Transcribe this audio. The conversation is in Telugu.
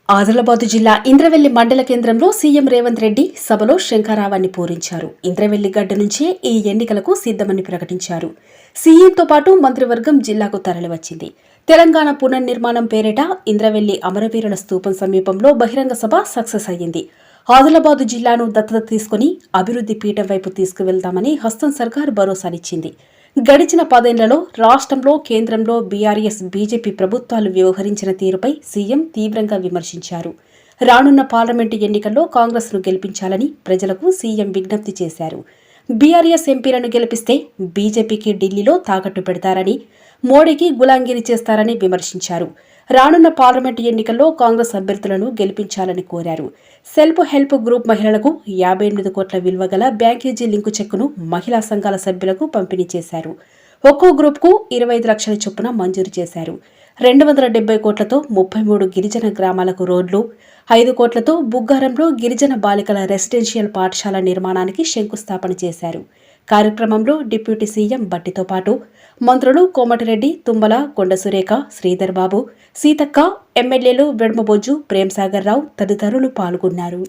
ఆదిలాబాద్ జిల్లా ఇంద్రవెల్లి మండల కేంద్రంలో సీఎం రేవంత్ రెడ్డి సభలో శంఖారావాన్ని పూరించారు. ఇంద్రవెల్లి గడ్డ నుంచే ఈ ఎన్నికలకు సిద్ధమని ప్రకటించారు. సీఎంతో పాటు మంత్రివర్గం జిల్లాకు తరలివచ్చింది. తెలంగాణ పునర్నిర్మాణం పేరిట ఇంద్రవెల్లి అమరవీరుల స్తూపం సమీపంలో బహిరంగ సభ సక్సెస్ అయ్యింది. ఆదిలాబాద్ జిల్లాను దత్తత తీసుకుని అభివృద్ధి పీఠం వైపు తీసుకువెళ్తామని హస్తం సర్కార్ భరోసానిచ్చింది. గడిచిన 10 ఏళ్లలో రాష్ట్రంలో కేంద్రంలో బీఆర్ఎస్ బీజేపీ ప్రభుత్వాలు వ్యవహరించిన తీరుపై సీఎం తీవ్రంగా విమర్శించారు. రానున్న పార్లమెంటు ఎన్నికల్లో కాంగ్రెస్ను గెలిపించాలని ప్రజలకు సీఎం విజ్ఞప్తి చేశారు. బీఆర్ఎస్ ఎంపీలను గెలిపిస్తే బీజేపీకి ఢిల్లీలో తాకట్టు పెడతారని, మోడీకి గులాంగిరి చేస్తారని విమర్శించారు. రానున్న పార్లమెంటు ఎన్నికల్లో కాంగ్రెస్ అభ్యర్థులను గెలిపించాలని కోరారు. సెల్ఫ్ హెల్ప్ గ్రూప్ మహిళలకు 58 కోట్ల విలువ గల బ్యాంకేజీ లింకు చెక్కును మహిళా సంఘాల సభ్యులకు పంపిణీ చేశారు. ఒక్కో గ్రూప్కు 25 లక్షల చొప్పున మంజూరు చేశారు. 270 కోట్లతో 33 గిరిజన గ్రామాలకు రోడ్లు, 5 కోట్లతో బుగ్గారంలో గిరిజన బాలికల రెసిడెన్షియల్ పాఠశాల నిర్మాణానికి శంకుస్థాపన చేశారు. కార్యక్రమంలో డిప్యూటీ సీఎం బట్టితో పాటు మంత్రులు కోమటిరెడ్డి, తుమ్మల, కొండ సురేఖ, శ్రీధర్ బాబు, సీతక్క, ఎమ్మెల్యేలు వెడమబొజ్జు, ప్రేమ్సాగర్ రావు తదితరులు పాల్గొన్నారు.